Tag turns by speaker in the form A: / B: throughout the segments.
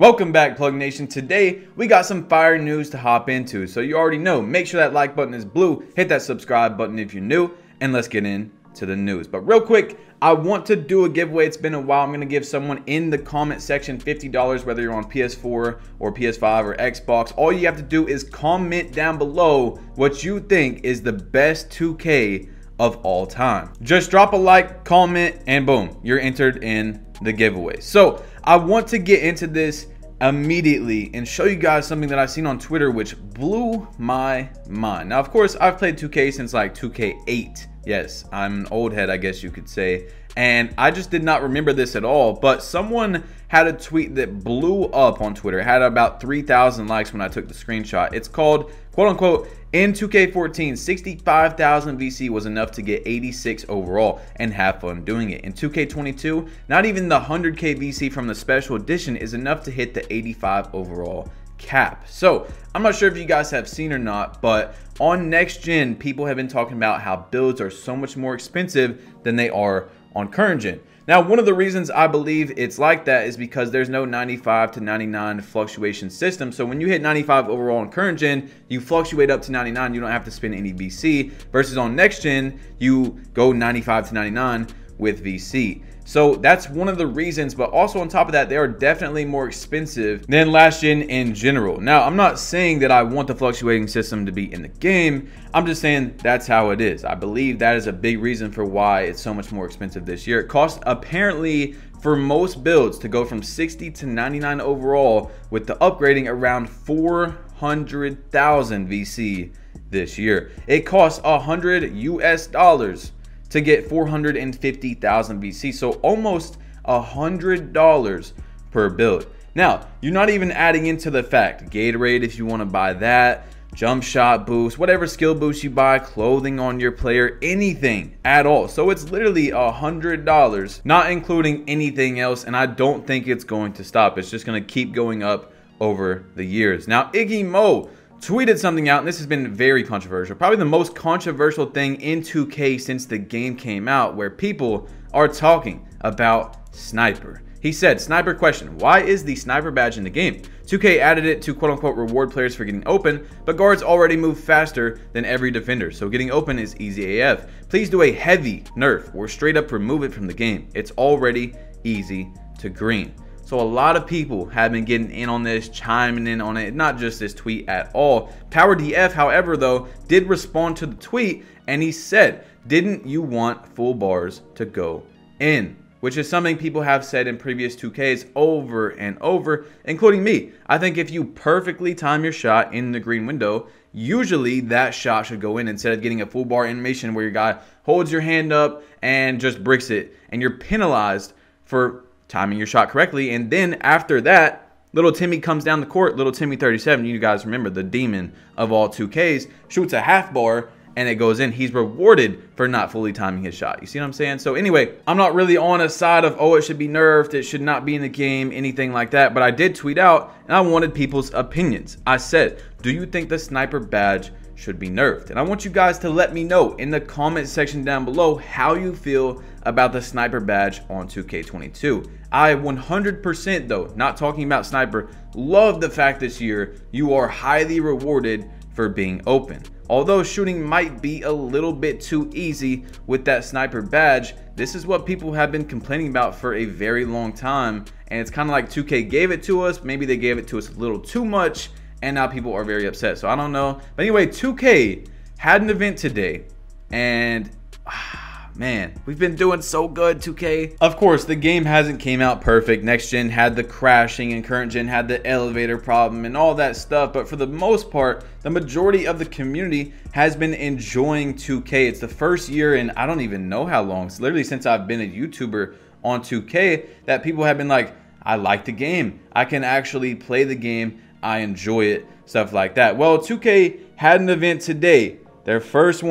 A: Welcome back, Plug Nation. Today, we got some fire news to hop into. So you already know, make sure that like button is blue, hit that subscribe button if you're new, and let's get into the news. But real quick, I want to do a giveaway. It's been a while. I'm going to give someone in the comment section $50, whether you're on PS4 or PS5 or Xbox. All you have to do is comment down below what you think is the best 2K of all time. Just drop a like, comment, and boom, you're entered in the giveaway. So I want to get into this immediately and show you guys something that I've seen on Twitter which blew my mind. Now, of course, I've played 2K since like 2K8. Yes, I'm an old head, I guess you could say. And I just did not remember this at all. But someone had a tweet that blew up on Twitter. It had about 3,000 likes when I took the screenshot. It's called, quote unquote, in 2K14, 65,000 VC was enough to get 86 overall and have fun doing it. In 2K22, not even the 100K VC from the special edition is enough to hit the 85 overall cap. So I'm not sure if you guys have seen or not, but on next gen, people have been talking about how builds are so much more expensive than they are on current gen. Now, one of the reasons I believe it's like that is because there's no 95 to 99 fluctuation system. So when you hit 95 overall on current gen, you fluctuate up to 99. You don't have to spend any VC, versus on next gen, you go 95 to 99 with VC. So that's one of the reasons, but also on top of that, they are definitely more expensive than last gen in general. Now, I'm not saying that I want the fluctuating system to be in the game. I'm just saying that's how it is. I believe that is a big reason for why it's so much more expensive this year. It costs apparently for most builds to go from 60 to 99 overall with the upgrading around 400,000 VC this year. It costs $100 US to get 450,000 VC, so almost $100 per build. Now, you're not even adding into the fact Gatorade if you want to buy that, jump shot boost, whatever skill boost you buy, clothing on your player, anything at all. So it's literally $100, not including anything else, and I don't think it's going to stop. It's just going to keep going up over the years. Now, Iggy Mo tweeted something out, and this has been very controversial. Probably the most controversial thing in 2K since the game came out, where people are talking about Sniper. He said, Sniper question, why is the Sniper badge in the game? 2K added it to quote-unquote reward players for getting open, but guards already move faster than every defender, so getting open is easy AF. Please do a heavy nerf or straight up remove it from the game. It's already easy to green. So a lot of people have been getting in on this, chiming in on it, not just this tweet at all. Tower DF, however, though, did respond to the tweet, and he said, didn't you want full bars to go in? Which is something people have said in previous 2Ks over and over, including me. I think if you perfectly time your shot in the green window, usually that shot should go in instead of getting a full bar animation where your guy holds your hand up and just bricks it, and you're penalized for timing your shot correctly. And then after that, little Timmy comes down the court, little Timmy 37, you guys remember the demon of all 2Ks, shoots a half bar and it goes in. He's rewarded for not fully timing his shot. You see what I'm saying? So anyway, I'm not really on a side of, oh, it should be nerfed, it should not be in the game, anything like that. But I did tweet out and I wanted people's opinions. I said, do you think the Sniper badge should be nerfed? And I want you guys to let me know in the comment section down below how you feel about the Sniper badge on 2K22. I 100% though, not talking about Sniper, love the fact this year you are highly rewarded for being open. Although shooting might be a little bit too easy with that Sniper badge, this is what people have been complaining about for a very long time, and it's kind of like 2K gave it to us. Maybe they gave it to us a little too much, and now people are very upset. So I don't know. But anyway, 2K had an event today, and man, we've been doing so good, 2K. Of course, the game hasn't came out perfect. Next gen had the crashing and current gen had the elevator problem and all that stuff. But for the most part, the majority of the community has been enjoying 2K. It's the first year in I don't even know how long. It's literally since I've been a YouTuber on 2K that people have been like, I like the game. I can actually play the game. I enjoy it, stuff like that. Well, 2K had an event today. Their first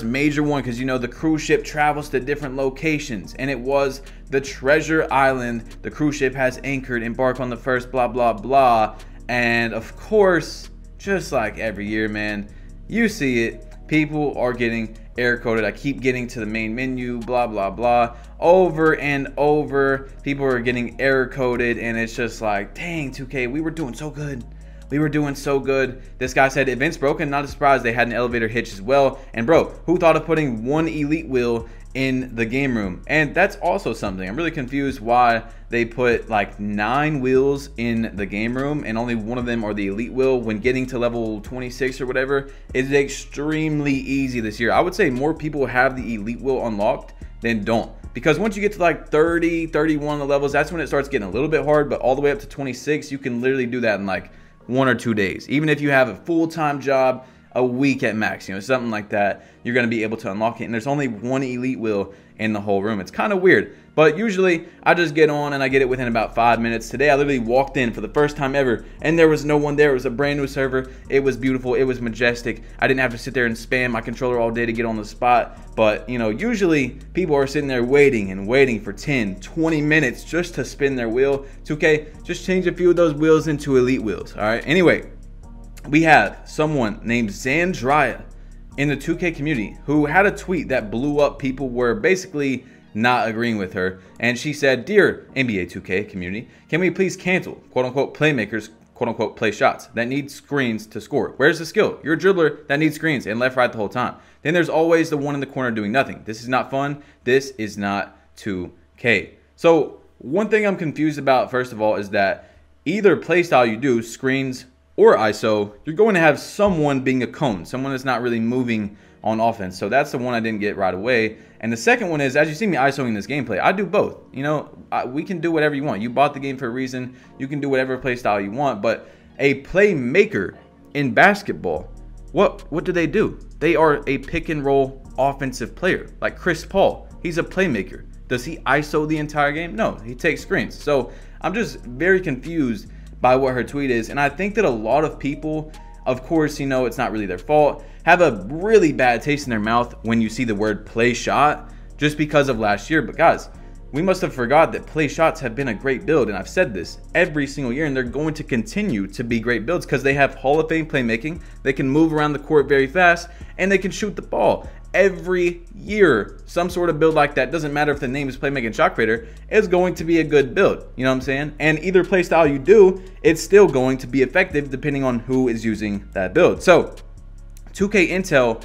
A: major one, because you know the cruise ship travels to different locations, and it was the Treasure Island. The cruise ship has anchored, embark on the first blah blah blah, and of course, just like every year, man, you see it. people are getting error coded. I keep getting to the main menu, blah, blah, blah, over and over. People are getting error coded, and it's just like, dang, 2K, we were doing so good. We were doing so good. This guy said events broken. Not surprised. They had an elevator hitch as well. And bro, who thought of putting one elite wheel in the game room? And that's also something. I'm really confused why they put like 9 wheels in the game room and only one of them are the elite wheel. When getting to level 26 or whatever, it's extremely easy this year. I would say more people have the elite wheel unlocked than don't. Because once you get to like 30, 31 the levels, that's when it starts getting a little bit hard. But all the way up to 26, you can literally do that in like 1 or 2 days. Even if you have a full-time job, a week at max, something like that, you're going to be able to unlock it. And there's only one elite wheel in the whole room. It's kind of weird, but usually I just get on and I get it within about 5 minutes. Today I literally walked in for the first time ever and there was no one there. It was a brand new server. It was beautiful. It was majestic. I didn't have to sit there and spam my controller all day to get on the spot. But usually people are sitting there waiting and waiting for 10, 20 minutes just to spin their wheel. 2K, just change a few of those wheels into elite wheels. All right. Anyway, we have someone named Zandria in the 2K community who had a tweet that blew up. People were basically not agreeing with her. And she said, "Dear NBA 2K community, can we please cancel quote unquote playmakers quote unquote play shots that need screens to score? Where's the skill? You're a dribbler that needs screens and left right the whole time. Then there's always the one in the corner doing nothing. This is not fun. This is not 2K." So one thing I'm confused about, first of all, is that either playstyle you do, screens or ISO, you're going to have someone being a cone, someone that's not really moving on offense. So that's the one I didn't get right away. And the second one is, as you see me ISOing this gameplay, I do both. We can do whatever you want. You bought the game for a reason. You can do whatever play style you want. But a playmaker in basketball, what do they do? They are a pick and roll offensive player. Like Chris Paul, he's a playmaker. Does he ISO the entire game? No, he takes screens. So I'm just very confused by what her tweet is. And I think that a lot of people, of course, it's not really their fault, have a really bad taste in their mouth when you see the word play shot just because of last year. But guys, we must have forgot that play shots have been a great build. And I've said this every single year, and they're going to continue to be great builds because they have Hall of Fame playmaking. They can move around the court very fast and they can shoot the ball. Every year, some sort of build like that, doesn't matter if the name is Playmaking Shot Creator, is going to be a good build. You know what I'm saying? And either playstyle you do, it's still going to be effective depending on who is using that build. So 2K Intel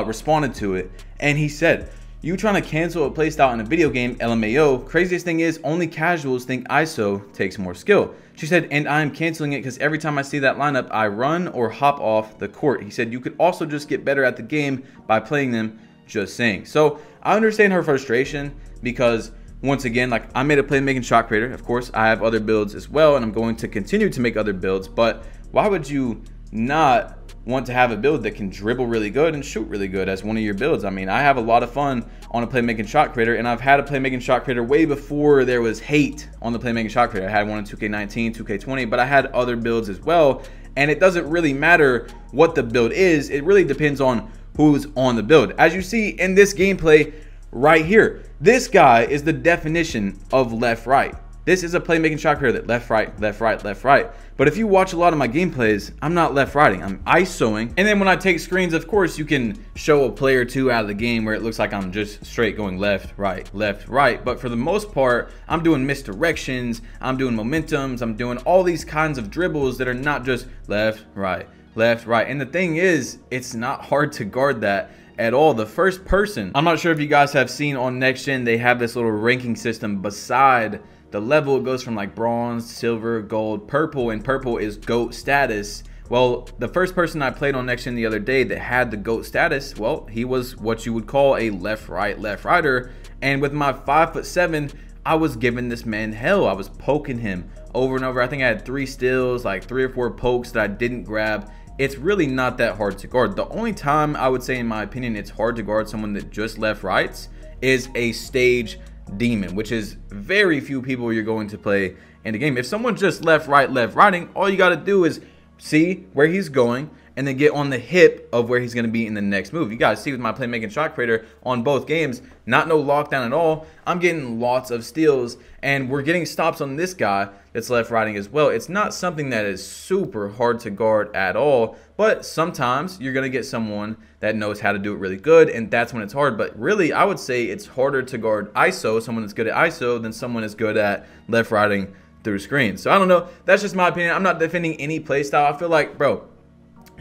A: responded to it, and he said, "You trying to cancel a playstyle in a video game, LMAO. Craziest thing is only casuals think ISO takes more skill." She said, "And I'm canceling it because every time I see that lineup, I run or hop off the court." He said, "You could also just get better at the game by playing them, just saying." So I understand her frustration because, once again, like, I made a playmaking shot creator. Of course, I have other builds as well, and I'm going to continue to make other builds. But why would you not want to have a build that can dribble really good and shoot really good as one of your builds? I mean, I have a lot of fun on a playmaking shot creator, and I've had a playmaking shot creator way before there was hate on the playmaking shot creator. I had one in 2K19, 2K20, but I had other builds as well. And it doesn't really matter what the build is. It really depends on who's on the build. As you see in this gameplay right here, this guy is the definition of left right. This is a playmaking shot creator that left right, left right, left right. But if you watch a lot of my gameplays, I'm not left righting, I'm ISOing. And then when I take screens, of course, you can show a play or two out of the game where it looks like I'm just straight going left, right, left, right. But for the most part, I'm doing misdirections, I'm doing momentums, I'm doing all these kinds of dribbles that are not just left, right, left, right. And the thing is, it's not hard to guard that at all. The first person, I'm not sure if you guys have seen on Next Gen, they have this little ranking system beside the level. It goes from like bronze, silver, gold, purple, and purple is GOAT status. Well, the first person I played on Next Gen the other day that had the GOAT status, well, he was what you would call a left righter. And with my 5'7", I was giving this man hell. I was poking him over and over. I think I had 3 steals, like 3 or 4 pokes that I didn't grab. It's really not that hard to guard. The only time I would say, in my opinion, it's hard to guard someone that just left rights is a stage demon, which is very few people you're going to play in the game. If someone just left righting, all you got to do is see where he's going and then get on the hip of where he's going to be in the next move. You guys see with my playmaking shot creator on both games, not no lockdown at all. I'm getting lots of steals, and we're getting stops on this guy that's left riding as well. It's not something that is super hard to guard at all, but sometimes you're going to get someone that knows how to do it really good, and that's when it's hard. But really, I would say it's harder to guard ISO, someone that's good at ISO, than someone that's good at left riding through screens. So I don't know. That's just my opinion. I'm not defending any play style. I feel like, bro,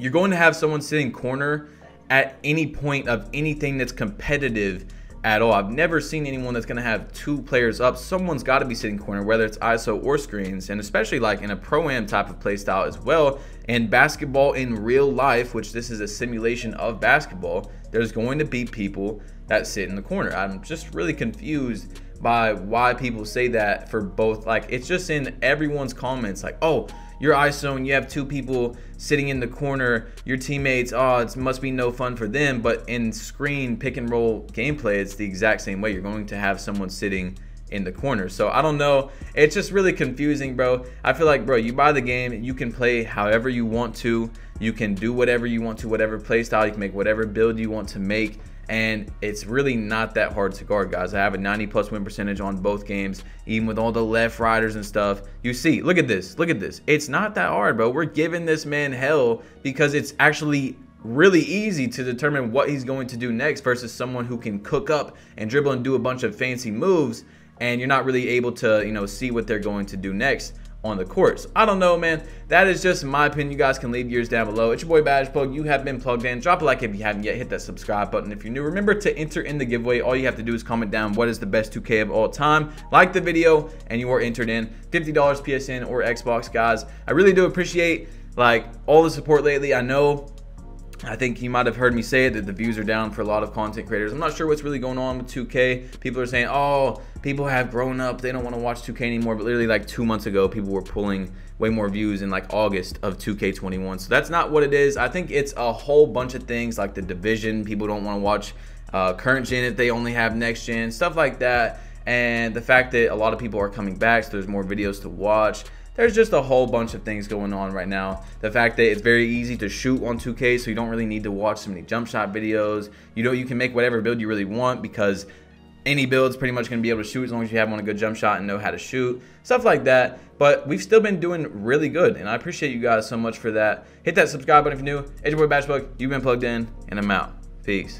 A: you're going to have someone sitting corner at any point of anything that's competitive at all. I've never seen anyone that's going to have two players up. Someone's got to be sitting corner, whether it's ISO or screens, and especially like in a pro-am type of play style as well. And basketball in real life, which this is a simulation of basketball, there's going to be people that sit in the corner. I'm just really confused by why people say that for both. Like, it's just in everyone's comments, like, oh, you're ISO and you have two people sitting in the corner, your teammates, oh, it must be no fun for them. But in screen pick and roll gameplay, it's the exact same way. You're going to have someone sitting in the corner. So I don't know, it's just really confusing, bro. I feel like, bro, you buy the game, you can play however you want to, you can do whatever you want to, whatever play style, you can make whatever build you want to make, and it's really not that hard to guard, guys. I have a 90+ win percentage on both games, even with all the left riders and stuff. You see, look at this, it's not that hard, bro. We're giving this man hell because it's actually really easy to determine what he's going to do next versus someone who can cook up and dribble and do a bunch of fancy moves, and you're not really able to, you know, see what they're going to do next on the court. So I don't know, man. That is just my opinion. You guys can leave yours down below. It's your boy Badge Plug. You have been plugged in. Drop a like if you haven't yet. Hit that subscribe button if you're new. Remember to enter in the giveaway. All you have to do is comment down what is the best 2K of all time. Like the video and you are entered in. $50 PSN or Xbox, guys. I really do appreciate like all the support lately. I think you might have heard me say it, that the views are down for a lot of content creators. I'm not sure what's really going on with 2K. People are saying, oh, people have grown up, they don't want to watch 2K anymore. But literally like 2 months ago, people were pulling way more views in like August of 2K21. So that's not what it is. I think it's a whole bunch of things like the division. People don't want to watch current gen if they only have next gen, stuff like that. And the fact that a lot of people are coming back, so there's more videos to watch. There's just a whole bunch of things going on right now. The fact that it's very easy to shoot on 2K, so you don't really need to watch so many jump shot videos. You can make whatever build you really want because any build's pretty much going to be able to shoot as long as you have on a good jump shot and know how to shoot. Stuff like that. But we've still been doing really good, and I appreciate you guys so much for that. Hit that subscribe button if you're new. It's your boy Badge Plug. You've been plugged in, and I'm out. Peace.